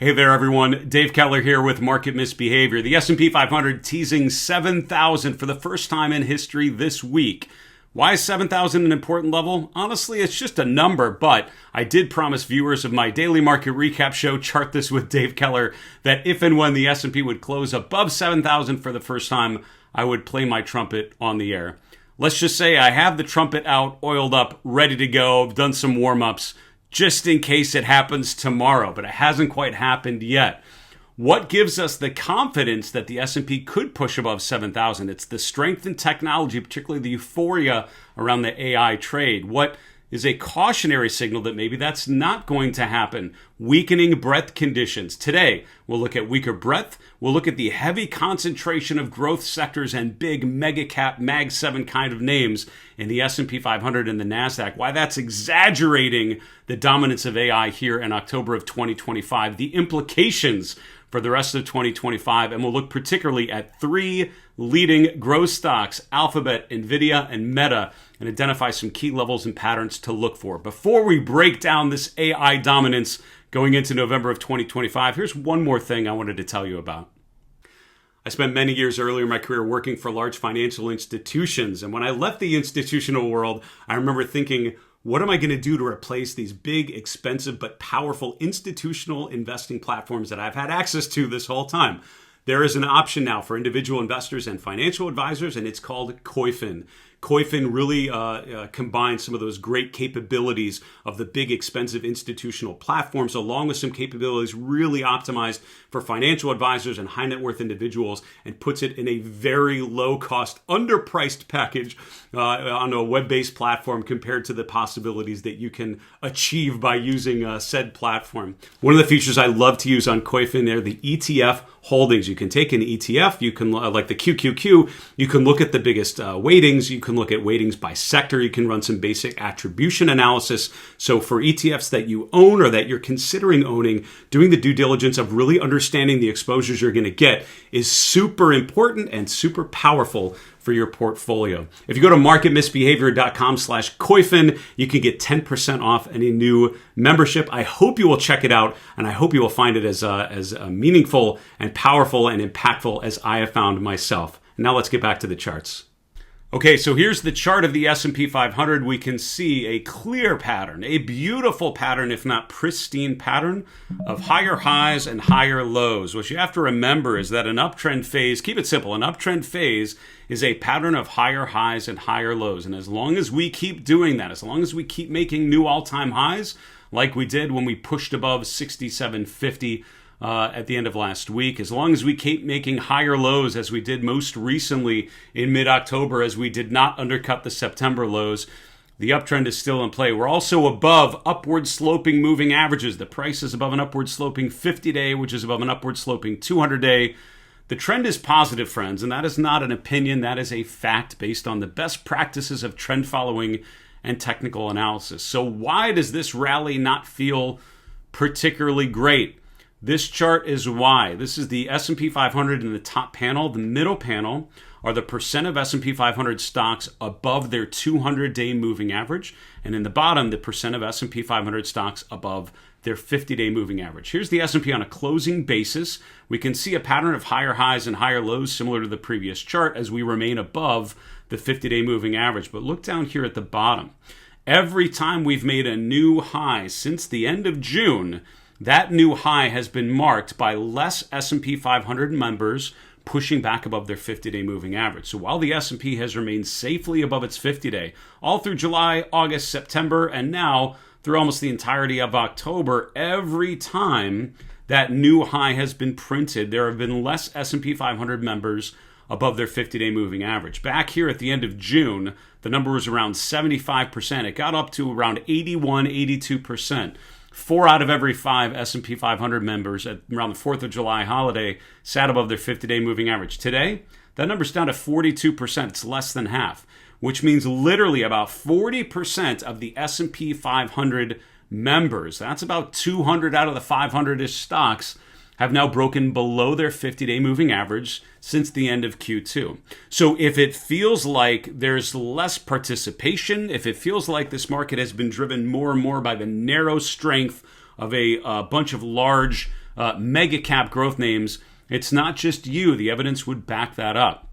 Hey there, everyone. Dave Keller here with Market Misbehavior. The S&P 500 teasing 7,000 for the first time in history this week. Why is 7,000 an important level? Honestly, it's just a number, but I did promise viewers of my daily market recap show, Chart This with Dave Keller, that if and when the S&P would close above 7,000 for the first time, I would play my trumpet on the air. Let's just say I have the trumpet out, oiled up, ready to go, done some warm-ups, just in case it happens tomorrow, but it hasn't quite happened yet. What gives us the confidence that the S&P could push above 7,000? It's the strength in technology, particularly the euphoria around the AI trade. What is a cautionary signal that maybe that's not going to happen? Weakening breadth conditions. Today, we'll look at weaker breadth. We'll look at the heavy concentration of growth sectors and big mega cap Mag 7 kind of names in the S&P 500 and the NASDAQ. Why that's exaggerating the dominance of AI here in October of 2025. The implications for the rest of 2025. And we'll look particularly at three leading growth stocks, Alphabet, Nvidia, and Meta, and identify some key levels and patterns to look for. Before we break down this AI dominance going into November of 2025, here's one more thing I wanted to tell you about. I spent many years earlier in my career working for large financial institutions. And when I left the institutional world, I remember thinking, what am I going to do to replace these big, expensive, but powerful institutional investing platforms that I've had access to this whole time? There is an option now for individual investors and financial advisors, and it's called Koyfin. Koyfin really combines some of those great capabilities of the big, expensive institutional platforms, along with some capabilities really optimized for financial advisors and high net worth individuals, and puts it in a very low cost, underpriced package on a web-based platform compared to the possibilities that you can achieve by using said platform. One of the features I love to use on Koyfin are the ETF holdings. You can take an ETF, you can like the QQQ, you can look at the biggest weightings, you can look at weightings by sector, you can run some basic attribution analysis. So for ETFs that you own or that you're considering owning, doing the due diligence of really understanding the exposures you're going to get is super important and super powerful for your portfolio. If you go to marketmisbehavior.com/Koyfin, you can get 10% off any new membership. I hope you will check it out, and I hope you will find it as meaningful and powerful and impactful as I have found myself. Now let's get back to the charts. Okay, so here's the chart of the S&P 500. We can see a clear pattern, a beautiful pattern, if not pristine pattern, of higher highs and higher lows. What you have to remember is that an uptrend phase, keep it simple, an uptrend phase is a pattern of higher highs and higher lows. And as long as we keep doing that, as long as we keep making new all-time highs, like we did when we pushed above 6750 at the end of last week, as long as we keep making higher lows as we did most recently in mid-October, as we did not undercut the September lows, the uptrend is still in play. We're also above upward sloping moving averages. The price is above an upward sloping 50-day, which is above an upward sloping 200-day. The trend is positive, friends, and that is not an opinion. That is a fact based on the best practices of trend following and technical analysis. So why does this rally not feel particularly great? This chart is why. This is the S&P 500 in the top panel. The middle panel are the percent of S&P 500 stocks above their 200-day moving average. And in the bottom, the percent of S&P 500 stocks above their 50-day moving average. Here's the S&P on a closing basis. We can see a pattern of higher highs and higher lows similar to the previous chart as we remain above the 50-day moving average. But look down here at the bottom. Every time we've made a new high since the end of June, that new high has been marked by less S&P 500 members pushing back above their 50-day moving average. So while the S&P has remained safely above its 50-day, all through July, August, September, and now through almost the entirety of October, every time that new high has been printed, there have been less S&P 500 members above their 50-day moving average. Back here at the end of June, the number was around 75%. It got up to around 81, 82%. 4 out of every 5 S&P 500 members at around the 4th of July holiday sat above their 50-day moving average. Today, that number's down to 42%. It's less than half, which means literally about 40% of the S&P 500 members, that's about 200 out of the 500-ish stocks, have now broken below their 50-day moving average since the end of Q2. So if it feels like there's less participation, if it feels like this market has been driven more and more by the narrow strength of a bunch of large mega cap growth names. It's not just you. The evidence would back that up.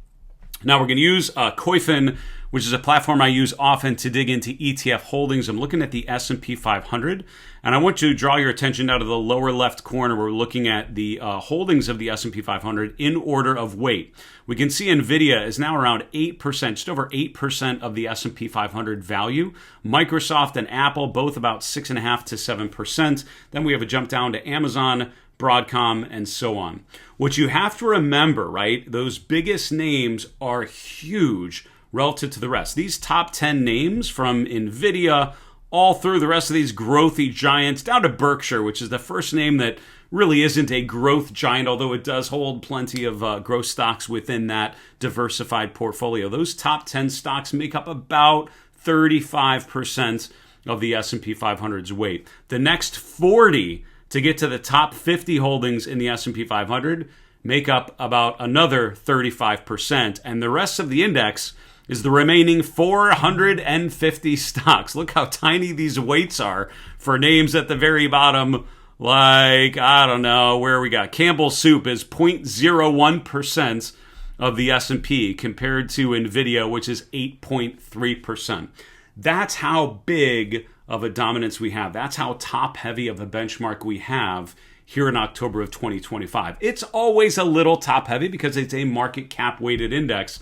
Now we're going to use Koyfin, which is a platform I use often to dig into ETF holdings. I'm looking at the S&P 500, and I want to draw your attention now to the lower left corner. We're looking at the holdings of the S&P 500 in order of weight. We can see Nvidia is now around 8%, just over 8% of the S&P 500 value. Microsoft and Apple both about 6.5 to 7%. Then we have a jump down to Amazon, Broadcom, and so on. What you have to remember, right, those biggest names are huge relative to the rest. These top 10 names from Nvidia all through the rest of these growthy giants down to Berkshire, which is the first name that really isn't a growth giant, although it does hold plenty of growth stocks within that diversified portfolio. Those top 10 stocks make up about 35% of the S&P 500's weight. The next 40 to get to the top 50 holdings in the S&P 500 make up about another 35%, and the rest of the index is the remaining 450 stocks. Look how tiny these weights are for names at the very bottom, like, I don't know, where we got Campbell Soup is 0.01% of the S&P compared to Nvidia, which is 8.3%. That's how big of a dominance we have. That's how top heavy of a benchmark we have here in October of 2025. It's always a little top heavy because it's a market cap weighted index,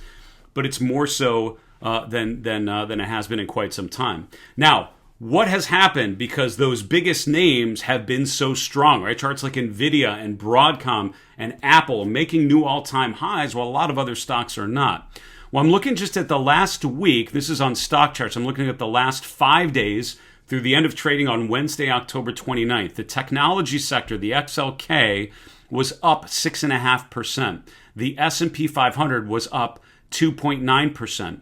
but it's more so than it has been in quite some time. Now, what has happened because those biggest names have been so strong, right? Charts like Nvidia and Broadcom and Apple making new all-time highs while a lot of other stocks are not. Well, I'm looking just at the last week. This is on stock charts. I'm looking at the last 5 days through the end of trading on Wednesday, October 29th. The technology sector, the XLK, was up 6.5%. The S&P 500 was up 2.9%.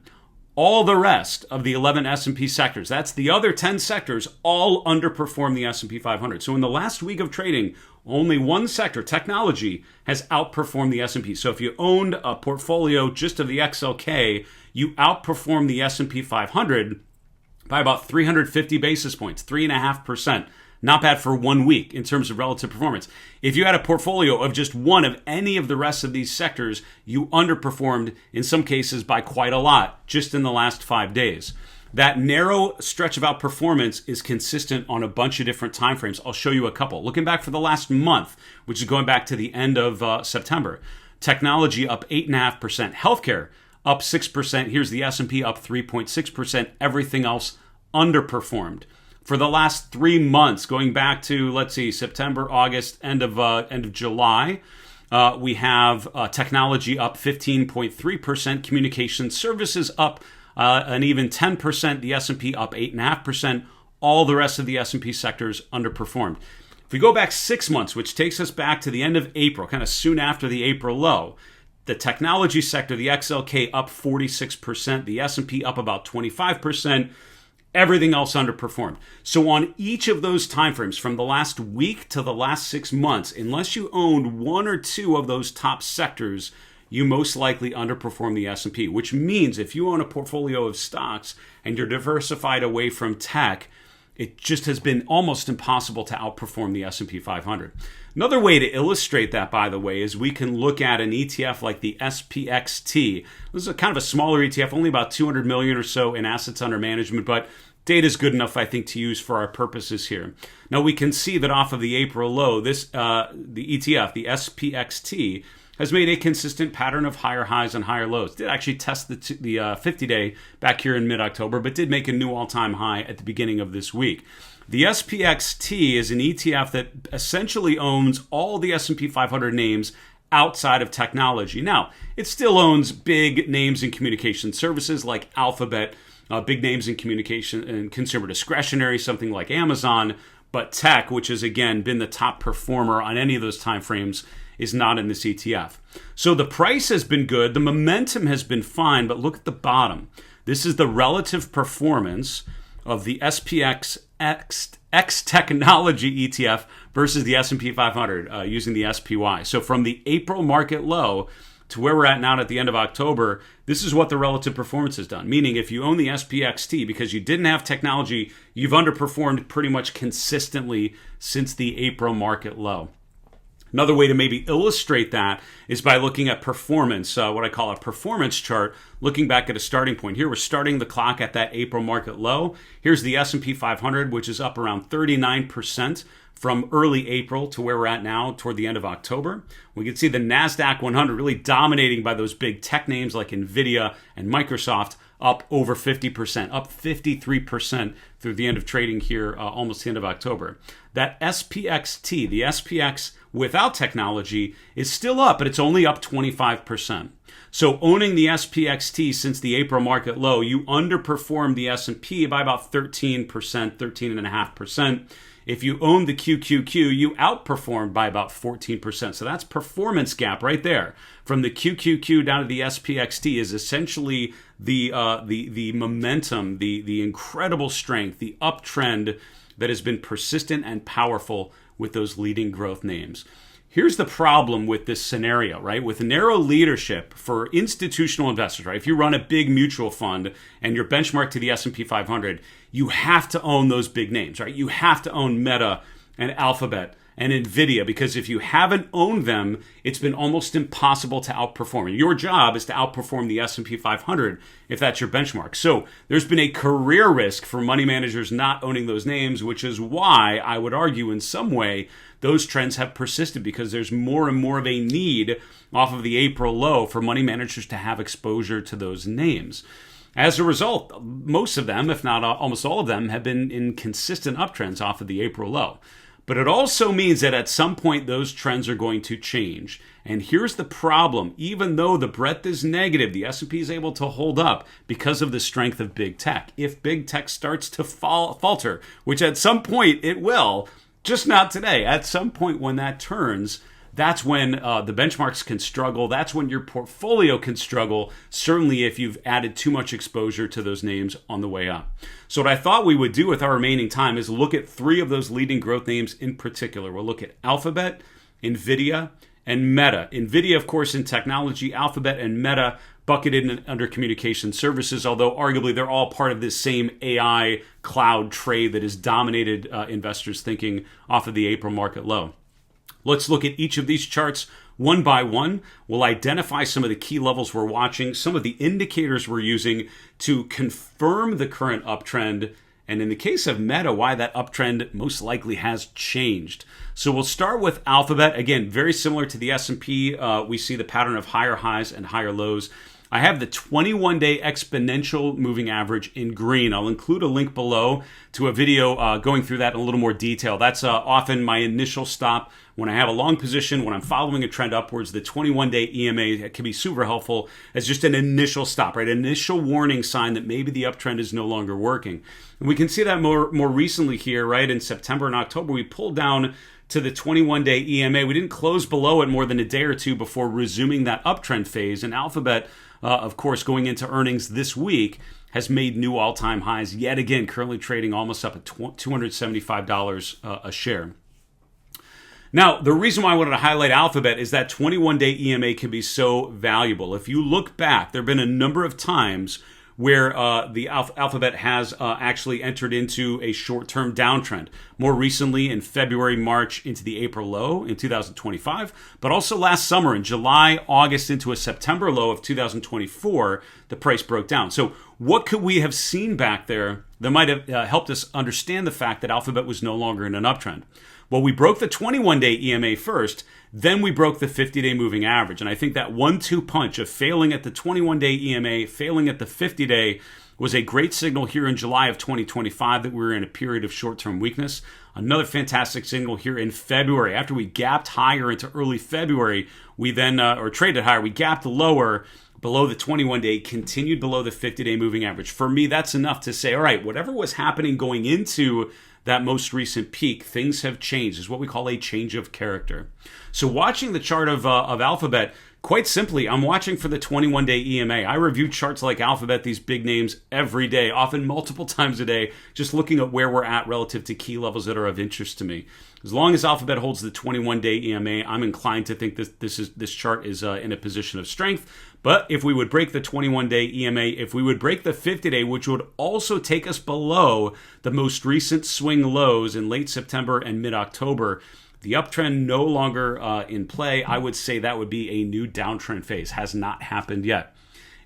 All the rest of the 11 S&P sectors, that's the other 10 sectors, all underperformed the S&P 500. So in the last week of trading, only one sector, technology, has outperformed the S&P. So if you owned a portfolio just of the XLK, you outperformed the S&P 500 by about 350 basis points, 3.5%. Not bad for 1 week in terms of relative performance. If you had a portfolio of just one of any of the rest of these sectors, you underperformed in some cases by quite a lot just in the last 5 days. That narrow stretch of outperformance is consistent on a bunch of different time frames. I'll show you a couple. Looking back for the last month, which is going back to the end of September, technology up 8.5%, healthcare up 6%. Here's the S&P up 3.6%. Everything else underperformed. For the last 3 months, going back to, let's see, September, August, end of July, we have technology up 15.3%, communication services up an even 10%, the S&P up 8.5%. All the rest of the S&P sectors underperformed. If we go back 6 months, which takes us back to the end of April, kind of soon after the April low, the technology sector, the XLK up 46%, the S&P up about 25%. Everything else underperformed. So on each of those timeframes, from the last week to the last 6 months, unless you owned one or two of those top sectors, you most likely underperform the S&P, which means if you own a portfolio of stocks and you're diversified away from tech, it just has been almost impossible to outperform the S&P 500. Another way to illustrate that, by the way, is we can look at an ETF like the SPXT. This is a kind of a smaller ETF, only about 200 million or so in assets under management, but data is good enough, I think, to use for our purposes here. Now we can see that off of the April low, the ETF, the SPXT, has made a consistent pattern of higher highs and higher lows. Did actually test the 50-day back here in mid-October, but did make a new all-time high at the beginning of this week. The SPXT is an ETF that essentially owns all the S&P 500 names outside of technology. Now, it still owns big names in communication services like Alphabet, big names in communication and consumer discretionary, something like Amazon, but tech, which has again been the top performer on any of those time frames, is not in this ETF. So the price has been good, the momentum has been fine, but look at the bottom. This is the relative performance of the SPX X Technology ETF versus the S&P 500 using the SPY. So from the April market low to where we're at now at the end of October, this is what the relative performance has done. Meaning if you own the SPXT because you didn't have technology, you've underperformed pretty much consistently since the April market low. Another way to maybe illustrate that is by looking at performance, what I call a performance chart, looking back at a starting point. Here we're starting the clock at that April market low. Here's the S&P 500, which is up around 39% from early April to where we're at now toward the end of October. We can see the NASDAQ 100 really dominating by those big tech names like Nvidia and Microsoft, up over 50%, up 53% through the end of trading here, almost the end of October. That SPXT, the SPX without technology, is still up, but it's only up 25%. So owning the SPXT since the April market low, you underperformed the S&P by about 13%, 13.5%. If you own the QQQ, you outperformed by about 14%. So that's performance gap right there. From the QQQ down to the SPXT is essentially the momentum, the incredible strength, the uptrend that has been persistent and powerful with those leading growth names. Here's the problem with this scenario, right? With narrow leadership for institutional investors, right? If you run a big mutual fund and you're benchmarked to the S&P 500, you have to own those big names, right? You have to own Meta and Alphabet and Nvidia, because if you haven't owned them, it's been almost impossible to outperform. And your job is to outperform the S&P 500 if that's your benchmark. So there's been a career risk for money managers not owning those names, which is why I would argue in some way those trends have persisted, because there's more and more of a need off of the April low for money managers to have exposure to those names. As a result, most of them, if not almost all of them, have been in consistent uptrends off of the April low. But it also means that at some point those trends are going to change. And here's the problem. Even though the breadth is negative, the S&P is able to hold up because of the strength of big tech. If big tech starts to falter, which at some point it will, just not today, at some point when that turns, that's when the benchmarks can struggle. That's when your portfolio can struggle, certainly if you've added too much exposure to those names on the way up. So what I thought we would do with our remaining time is look at three of those leading growth names in particular. We'll look at Alphabet, Nvidia, and Meta. Nvidia, of course, in technology, Alphabet and Meta bucketed under communication services, although arguably they're all part of this same AI cloud trade that has dominated investors' thinking off of the April market low. Let's look at each of these charts one by one. We'll identify some of the key levels we're watching, some of the indicators we're using to confirm the current uptrend, and in the case of Meta, why that uptrend most likely has changed. So we'll start with Alphabet. Again, very similar to the S&P, we see the pattern of higher highs and higher lows. I have the 21-day exponential moving average in green. I'll include a link below to a video going through that in a little more detail. That's often my initial stop when I have a long position, when I'm following a trend upwards. The 21-day EMA can be super helpful as just an initial stop, right? An initial warning sign that maybe the uptrend is no longer working. And we can see that more recently here, right? In September and October, we pulled down to the 21-day EMA. We didn't close below it more than a day or two before resuming that uptrend phase. And Alphabet, of course, going into earnings this week, has made new all-time highs yet again, currently trading almost up at $275 a share. Now, the reason why I wanted to highlight Alphabet is that 21-day EMA can be so valuable. If you look back, there have been a number of times where the Alphabet has actually entered into a short-term downtrend. More recently in February, March into the April low in 2025, but also last summer in July, August into a September low of 2024, the price broke down. So what could we have seen back there that might have helped us understand the fact that Alphabet was no longer in an uptrend? Well, we broke the 21-day EMA first, then we broke the 50-day moving average. And I think that 1-2 punch of failing at the 21-day EMA, failing at the 50-day was a great signal here in July of 2025 that we were in a period of short-term weakness. Another fantastic signal here in February. After we gapped higher into early February, we then, or traded higher, we gapped lower below the 21-day, continued below the 50-day moving average. For me, that's enough to say, all right, whatever was happening going into that most recent peak, things have changed. It's what we call a change of character. So watching the chart of Alphabet, quite simply, I'm watching for the 21-day EMA. I review charts like Alphabet, these big names, every day, often multiple times a day, just looking at where we're at relative to key levels that are of interest to me. As long as Alphabet holds the 21-day EMA, I'm inclined to think this chart is in a position of strength. But if we would break the 21-day EMA, if we would break the 50-day, which would also take us below the most recent swing lows in late September and mid-October, The uptrend no longer in play. I would say that would be a new downtrend phase. Has not happened yet.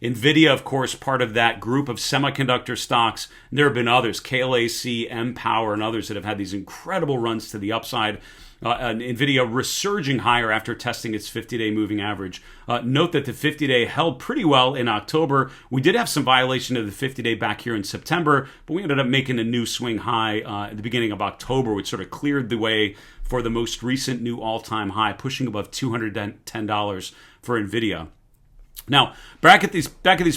Nvidia, of course, part of that group of semiconductor stocks. There have been others, KLAC, mPower, and others that have had these incredible runs to the upside. Nvidia resurging higher after testing its 50-day moving average. Note that the 50-day held pretty well in October. We did have some violation of the 50-day back here in September, but we ended up making a new swing high at the beginning of October, which sort of cleared the way for the most recent new all-time high, pushing above $210 for Nvidia. Now, back at these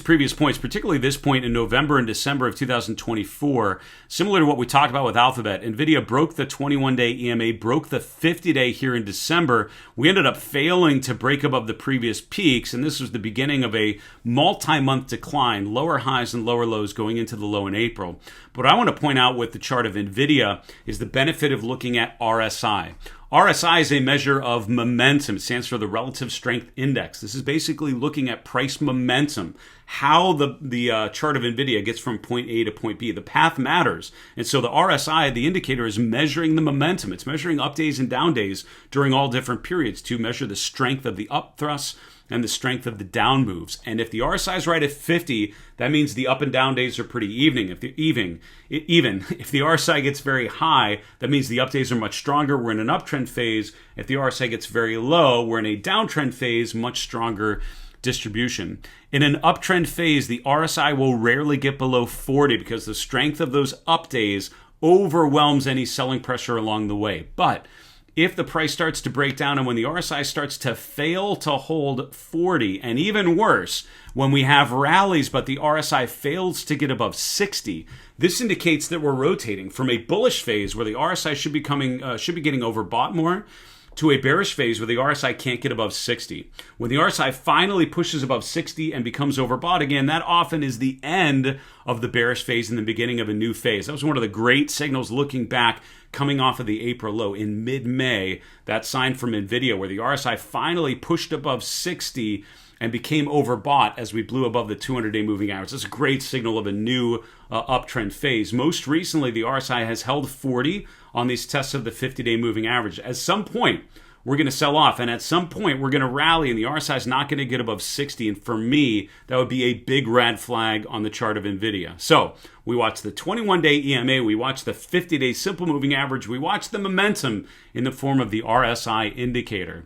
previous points, particularly this point in November and December of 2024, similar to what we talked about with Alphabet, Nvidia broke the 21-day EMA, broke the 50-day here in December. We ended up failing to break above the previous peaks, and this was the beginning of a multi-month decline, lower highs and lower lows going into the low in April. But what I want to point out with the chart of Nvidia is the benefit of looking at RSI. RSI is a measure of momentum. It stands for the Relative Strength Index. This is basically looking at price momentum, how the chart of Nvidia gets from point A to point B. The path matters. And so the RSI, the indicator, is measuring the momentum. It's measuring up days and down days during all different periods to measure the strength of the up thrusts and the strength of the down moves. And if the RSI is right at 50, that means the up and down days are pretty even. If the RSI gets very high, that means the up days are much stronger. We're in an uptrend phase. If the RSI gets very low, we're in a downtrend phase, much stronger distribution. In an uptrend phase, the RSI will rarely get below 40 because the strength of those up days overwhelms any selling pressure along the way. But if the price starts to break down and when the RSI starts to fail to hold 40, and even worse, when we have rallies but the RSI fails to get above 60, this indicates that we're rotating from a bullish phase where the RSI should be getting overbought more to a bearish phase where the RSI can't get above 60. When the RSI finally pushes above 60 and becomes overbought again, that often is the end of the bearish phase and the beginning of a new phase. That was one of the great signals looking back coming off of the April low in mid-May, that sign from Nvidia where the RSI finally pushed above 60 and became overbought as we blew above the 200-day moving average. That's a great signal of a new uptrend phase. Most recently, the RSI has held 40 on these tests of the 50-day moving average. At some point, we're going to sell off, and at some point, we're going to rally, and the RSI is not going to get above 60. And for me, that would be a big red flag on the chart of Nvidia. So we watch the 21-day EMA, we watch the 50-day simple moving average, we watch the momentum in the form of the RSI indicator.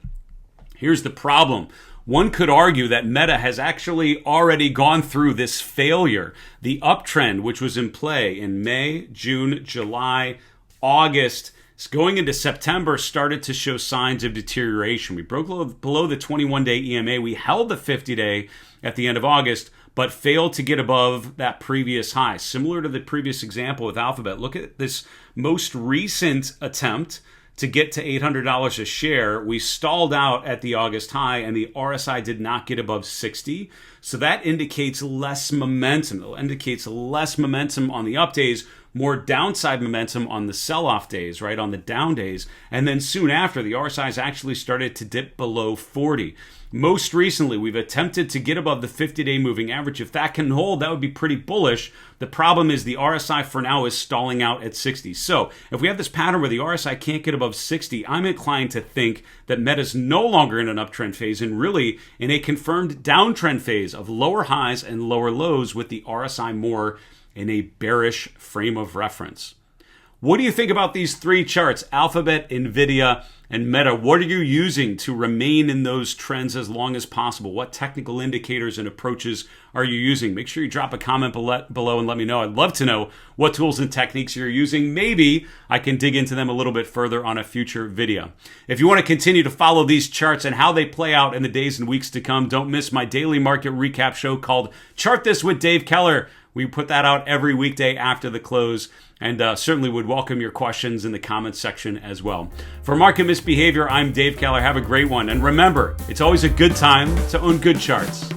Here's the problem. One could argue that Meta has actually already gone through this failure. The uptrend, which was in play in May, June, July, August, going into September, started to show signs of deterioration. We broke below the 21-day EMA. We held the 50-day at the end of August, but failed to get above that previous high. Similar to the previous example with Alphabet, look at this most recent attempt to get to $800 a share. We stalled out at the August high, and the RSI did not get above 60. So that indicates less momentum. It indicates less momentum on the up days, more downside momentum on the sell-off days, right, on the down days. And then soon after, the RSI has actually started to dip below 40. Most recently, we've attempted to get above the 50-day moving average. If that can hold, that would be pretty bullish. The problem is the RSI for now is stalling out at 60. So if we have this pattern where the RSI can't get above 60, I'm inclined to think that Meta's no longer in an uptrend phase and really in a confirmed downtrend phase of lower highs and lower lows with the RSI more in a bearish frame of reference. What do you think about these three charts? Alphabet, Nvidia, and Meta. What are you using to remain in those trends as long as possible? What technical indicators and approaches are you using? Make sure you drop a comment below and let me know. I'd love to know what tools and techniques you're using. Maybe I can dig into them a little bit further on a future video. If you want to continue to follow these charts and how they play out in the days and weeks to come, don't miss my daily market recap show called Chart This with Dave Keller. We put that out every weekday after the close, and certainly would welcome your questions in the comments section as well. For Market Misbehavior, I'm Dave Keller. Have a great one. And remember, it's always a good time to own good charts.